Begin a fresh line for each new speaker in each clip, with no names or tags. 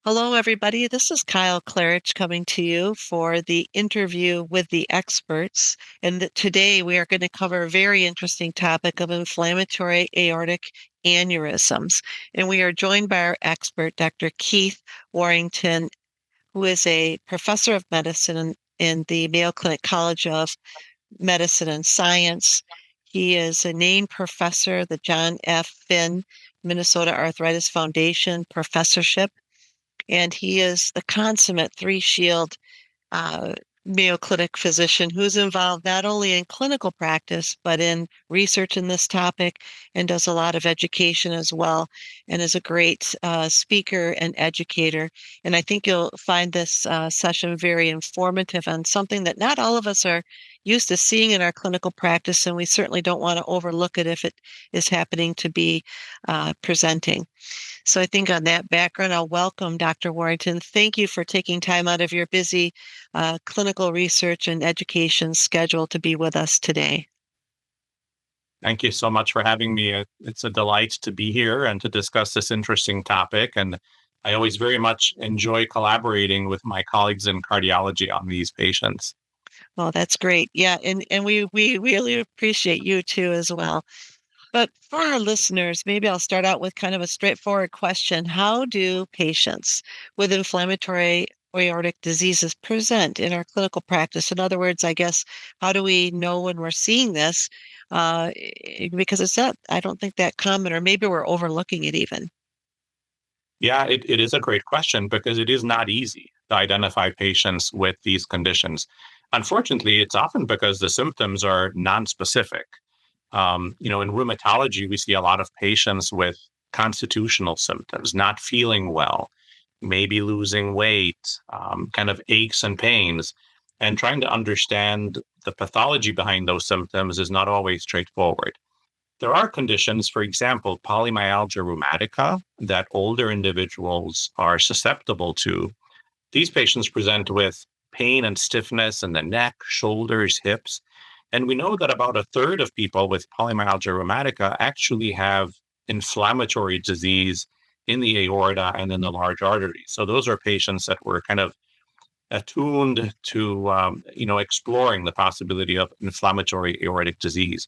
Hello, everybody. This is Kyle Clarich coming to you for the interview with the experts. And today we are going to cover a very interesting topic of inflammatory aortic aneurysms. And we are joined by our expert, Dr. Keith Warrington, who is a professor of medicine in the Mayo Clinic College of Medicine and Science. He is a named professor, the John F. Finn Minnesota Arthritis Foundation professorship, and he is the consummate Three Shield uh, Mayo Clinic physician who's involved not only in clinical practice, but in research in this topic and does a lot of education as well, and is a great speaker and educator. And I think you'll find this session very informative on something that not all of us are used to seeing in our clinical practice, and we certainly don't want to overlook it if it is happening to be presenting. So I think on that background, I'll welcome Dr. Warrington. Thank you for taking time out of your busy clinical research and education schedule to be with us today.
Thank you so much for having me. It's a delight to be here and to discuss this interesting topic. And I always very much enjoy collaborating with my colleagues in cardiology on these patients.
Well, that's great. Yeah, and we really appreciate you too as well. But for our listeners, maybe I'll start out with kind of a straightforward question. How do patients with inflammatory aortic diseases present in our clinical practice? In other words, I guess, how do we know when we're seeing this? Because it's not, I don't think that common, or maybe we're overlooking it even.
Yeah, it is a great question because it is not easy to identify patients with these conditions. Unfortunately, it's often because the symptoms are non-specific. In rheumatology, we see a lot of patients with constitutional symptoms, not feeling well, maybe losing weight, kind of aches and pains. And trying to understand the pathology behind those symptoms is not always straightforward. There are conditions, for example, polymyalgia rheumatica, that older individuals are susceptible to. These patients present with pain and stiffness in the neck, shoulders, hips. And we know that about a third of people with polymyalgia rheumatica actually have inflammatory disease in the aorta and in the large arteries. So those are patients that were kind of attuned to, exploring the possibility of inflammatory aortic disease.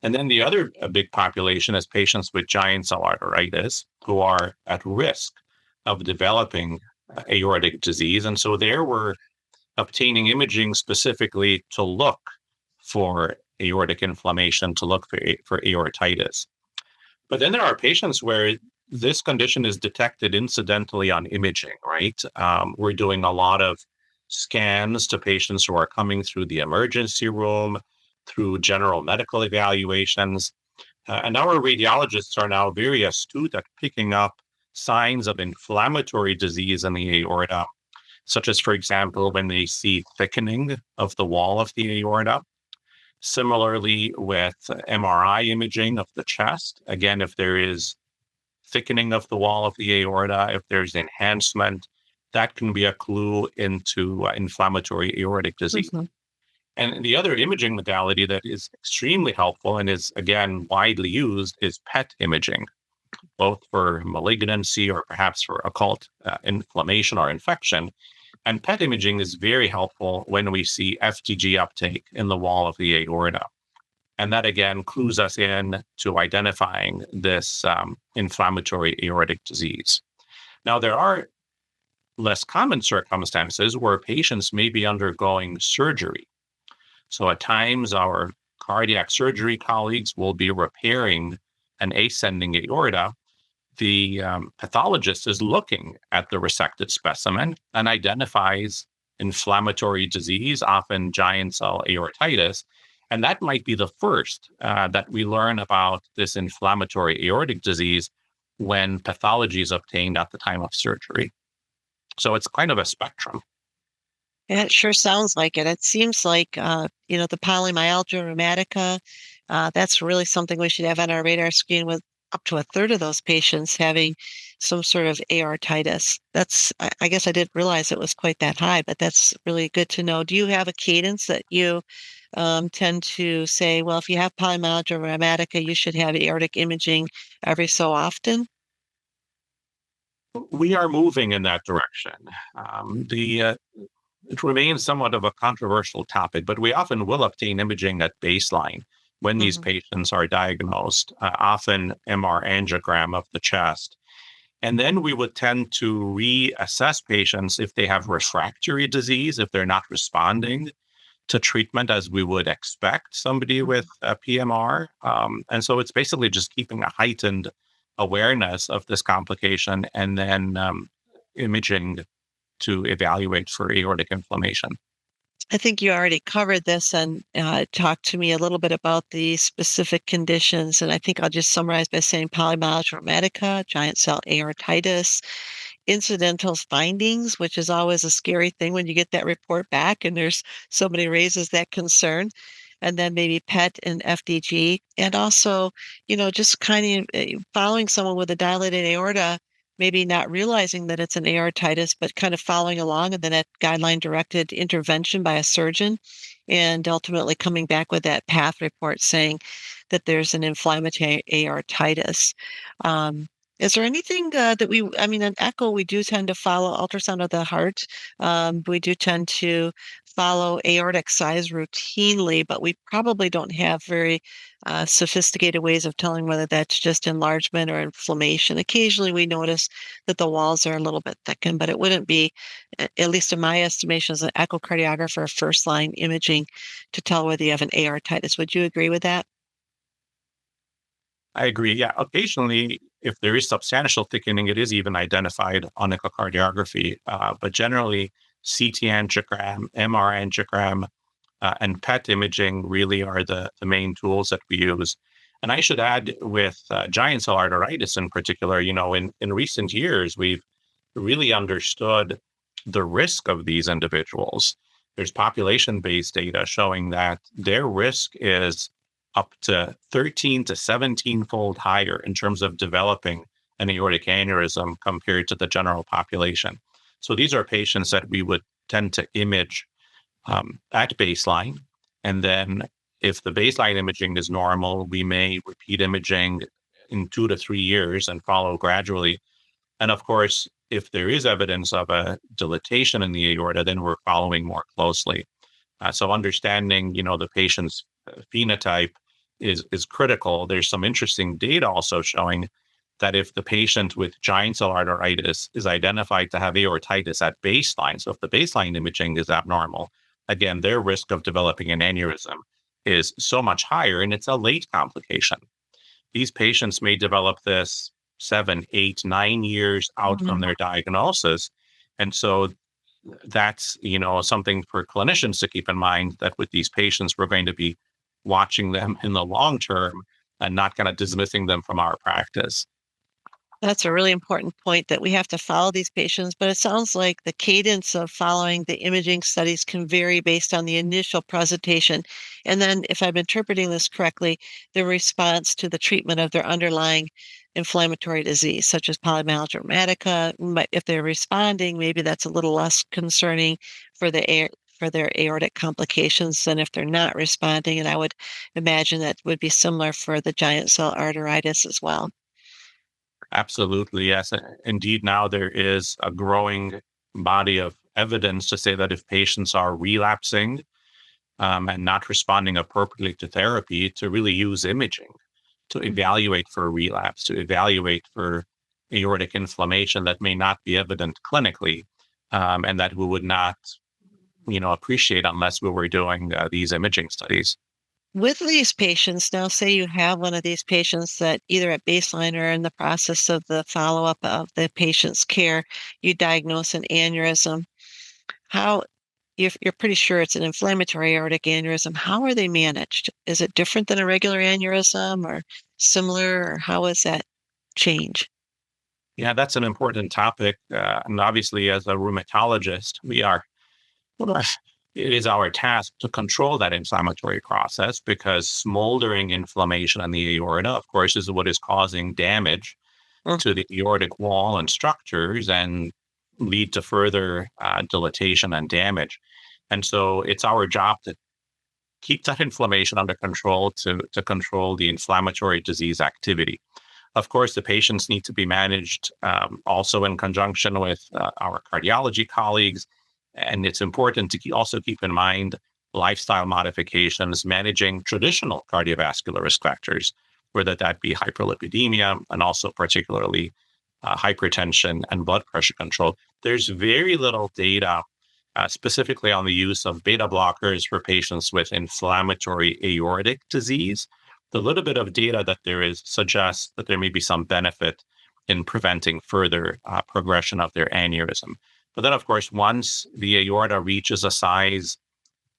And then the other big population is patients with giant cell arteritis who are at risk of developing aortic disease. And so there we're obtaining imaging specifically to look for aortic inflammation, to look for aortitis. But then there are patients where this condition is detected incidentally on imaging, right? We're doing a lot of scans to patients who are coming through the emergency room, through general medical evaluations. And our radiologists are now very astute at picking up signs of inflammatory disease in the aorta, such as, for example, when they see thickening of the wall of the aorta. Similarly, with MRI imaging of the chest, again, if there is thickening of the wall of the aorta, if there's enhancement, that can be a clue into inflammatory aortic disease.
Mhm.
And the other imaging modality that is extremely helpful and is, again, widely used is PET imaging, both for malignancy or perhaps for occult inflammation or infection. And PET imaging is very helpful when we see FDG uptake in the wall of the aorta. And that again clues us in to identifying this inflammatory aortic disease. Now, there are less common circumstances where patients may be undergoing surgery. So at times, our cardiac surgery colleagues will be repairing an ascending aorta. The pathologist is looking at the resected specimen and identifies inflammatory disease, often giant cell aortitis. And that might be the first that we learn about this inflammatory aortic disease when pathology is obtained at the time of surgery. So it's kind of a spectrum.
Yeah, it sure sounds like it. It seems like, the polymyalgia rheumatica, that's really something we should have on our radar screen with up to a third of those patients having some sort of aortitis. I guess I didn't realize it was quite that high, but that's really good to know. Do you have a cadence that you tend to say, well, if you have polymyalgia rheumatica, you should have aortic imaging every so often?
We are moving in that direction. The It remains somewhat of a controversial topic, but we often will obtain imaging at baseline when these
Mhm.
patients are diagnosed, often MR angiogram of the chest. And then we would tend to reassess patients if they have refractory disease, if they're not responding to treatment as we would expect somebody with
Mhm.
a PMR. And so it's basically just keeping a heightened awareness of this complication and then imaging to evaluate for aortic inflammation.
I think you already covered this and talked to me a little bit about the specific conditions. And I think I'll just summarize by saying polymyalgia rheumatica, giant cell aortitis, incidental findings, which is always a scary thing when you get that report back and there's somebody raises that concern. And then maybe PET and FDG. And also, just kind of following someone with a dilated aorta, maybe not realizing that it's an aortitis, but kind of following along and then that guideline directed intervention by a surgeon and ultimately coming back with that path report saying that there's an inflammatory aortitis. Um, is there anything that I mean, an echo, we do tend to follow ultrasound of the heart. We do tend to follow aortic size routinely, but we probably don't have very sophisticated ways of telling whether that's just enlargement or inflammation. Occasionally, we notice that the walls are a little bit thickened, but it wouldn't be, at least in my estimation, as an echocardiographer, first line imaging to tell whether you have an aortitis. Would you agree with that?
I agree. Yeah, occasionally, if there is substantial thickening, it is even identified on echocardiography. But generally, CT angiogram, MR angiogram, and PET imaging really are the main tools that we use. And I should add, with giant cell arteritis in particular, in recent years, we've really understood the risk of these individuals. There's population based data showing that their risk is up to 13 to 17 fold higher in terms of developing an aortic aneurysm compared to the general population. So these are patients that we would tend to image at baseline. And then if the baseline imaging is normal, we may repeat imaging in 2 to 3 years and follow gradually. And of course, if there is evidence of a dilatation in the aorta, then we're following more closely. So understanding, the patient's phenotype is critical. There's some interesting data also showing that if the patient with giant cell arteritis is identified to have aortitis at baseline, so if the baseline imaging is abnormal, again, their risk of developing an aneurysm is so much higher, and it's a late complication. These patients may develop this 7, 8, 9 years out from
Mhm.
their diagnosis. And so that's something for clinicians to keep in mind, that with these patients we're going to be watching them in the long term and not kind of dismissing them from our practice.
That's a really important point that we have to follow these patients, but it sounds like the cadence of following the imaging studies can vary based on the initial presentation. And then, if I'm interpreting this correctly, the response to the treatment of their underlying inflammatory disease, such as polymyalgia rheumatica. If they're responding, maybe that's a little less concerning for for their aortic complications than if they're not responding. And I would imagine that would be similar for the giant cell arteritis as well.
Absolutely, yes. Indeed, now there is a growing body of evidence to say that if patients are relapsing and not responding appropriately to therapy, to really use imaging to evaluate for relapse, to evaluate for aortic inflammation that may not be evident clinically, and that we would not, appreciate unless we were doing these imaging studies.
With these patients, now say you have one of these patients that either at baseline or in the process of the follow-up of the patient's care, you diagnose an aneurysm. How you're pretty sure it's an inflammatory aortic aneurysm. How are they managed? Is it different than a regular aneurysm or similar, or how is that change?
Yeah, that's an important topic. And obviously, as a rheumatologist, well, it is our task to control that inflammatory process, because smoldering inflammation on the aorta, of course, is what is causing damage to the aortic wall and structures and lead to further dilatation and damage. And so it's our job to keep that inflammation under control, to control the inflammatory disease activity. Of course, the patients need to be managed also in conjunction with our cardiology colleagues. And it's important to also keep in mind lifestyle modifications, managing traditional cardiovascular risk factors, whether that be hyperlipidemia and also particularly hypertension and blood pressure control. There's very little data specifically on the use of beta blockers for patients with inflammatory aortic disease. The little bit of data that there is suggests that there may be some benefit in preventing further progression of their aneurysm. But then, of course, once the aorta reaches a size,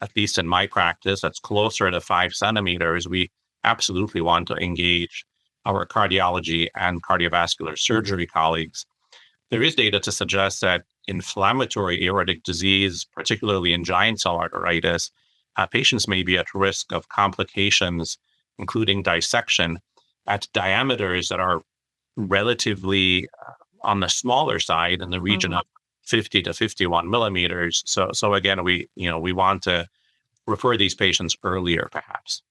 at least in my practice, that's closer to 5 centimeters, we absolutely want to engage our cardiology and cardiovascular surgery colleagues. There is data to suggest that inflammatory aortic disease, particularly in giant cell arteritis, patients may be at risk of complications, including dissection, at diameters that are relatively on the smaller side in the region of 50 to 51 millimeters. So again, we want to refer these patients earlier, perhaps.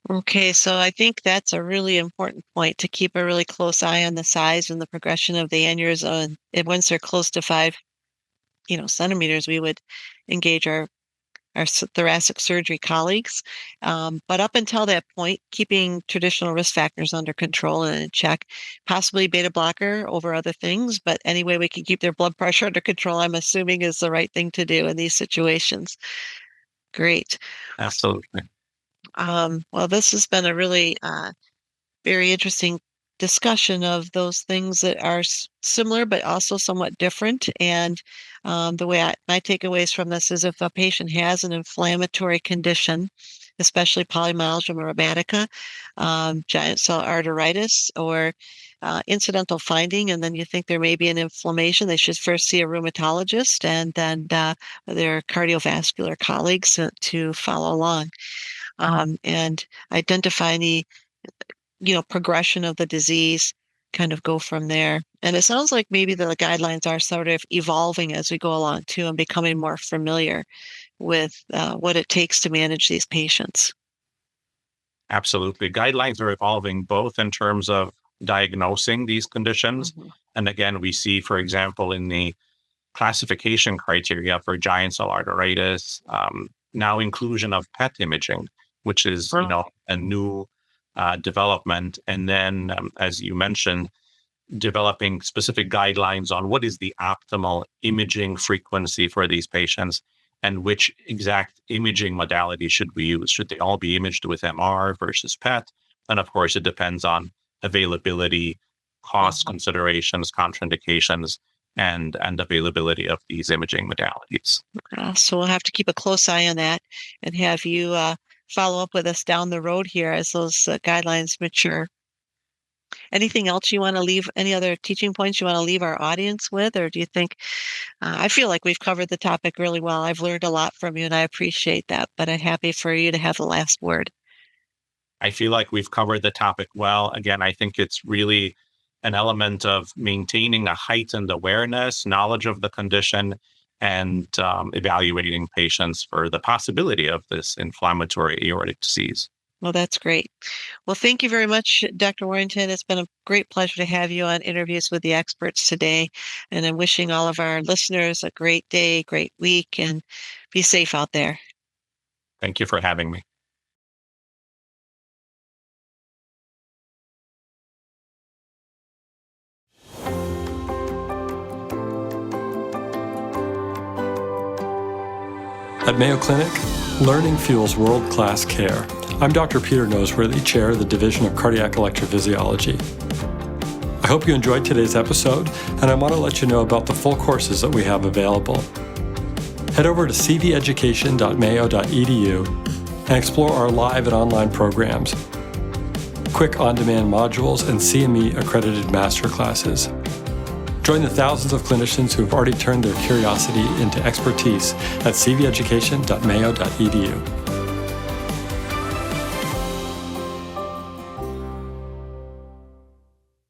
Okay, so I think that's a really important point to keep a really close eye on the size and the progression of the aneurysm. And once they're close to 5 centimeters, we would engage our thoracic surgery colleagues. But up until that point, keeping traditional risk factors under control and in check, possibly beta blocker over other things, but any way we can keep their blood pressure under control, I'm assuming is the right thing to do in these situations. Great.
Absolutely.
Well, this has been a really very interesting discussion of those things that are similar but also somewhat different. And the way my takeaways from this is if a patient has an inflammatory condition, especially polymyalgia rheumatica, giant cell arteritis, or incidental finding, and then you think there may be an inflammation, they should first see a rheumatologist and then their cardiovascular colleagues to follow along and identify any progression of the disease, kind of go from there. And it sounds like maybe the guidelines are sort of evolving as we go along too and becoming more familiar with what it takes to manage these patients.
Absolutely. Guidelines are evolving both in terms of diagnosing these conditions. And again, we see, for example, in the classification criteria for giant cell arteritis, now inclusion of PET imaging, which is a new development. And then, as you mentioned, developing specific guidelines on what is the optimal imaging frequency for these patients and which exact imaging modality should we use. Should they all be imaged with MR versus PET? And of course, it depends on availability, cost considerations, contraindications, and availability of these imaging modalities.
So we'll have to keep a close eye on that and have you follow up with us down the road here as those guidelines mature. Anything else you want to leave, any other teaching points you want to leave our audience with, or do you think, I feel like we've covered the topic really well. I've learned a lot from you and I appreciate that, but I'm happy for you to have the last word.
I feel like we've covered the topic well. Again, I think it's really an element of maintaining a heightened awareness, knowledge of the condition, and evaluating patients for the possibility of this inflammatory aortic disease.
Well, that's great. Well, thank you very much, Dr. Warrington. It's been a great pleasure to have you on Interviews with the Experts today. And I'm wishing all of our listeners a great day, great week, and be safe out there.
Thank you for having me.
At Mayo Clinic, learning fuels world-class care. I'm Dr. Peter Noseworthy, Chair of the Division of Cardiac Electrophysiology. I hope you enjoyed today's episode, and I want to let you know about the full courses that we have available. Head over to cveducation.mayo.edu and explore our live and online programs, quick on-demand modules, and CME-accredited masterclasses. Join the thousands of clinicians who have already turned their curiosity into expertise at cveducation.mayo.edu.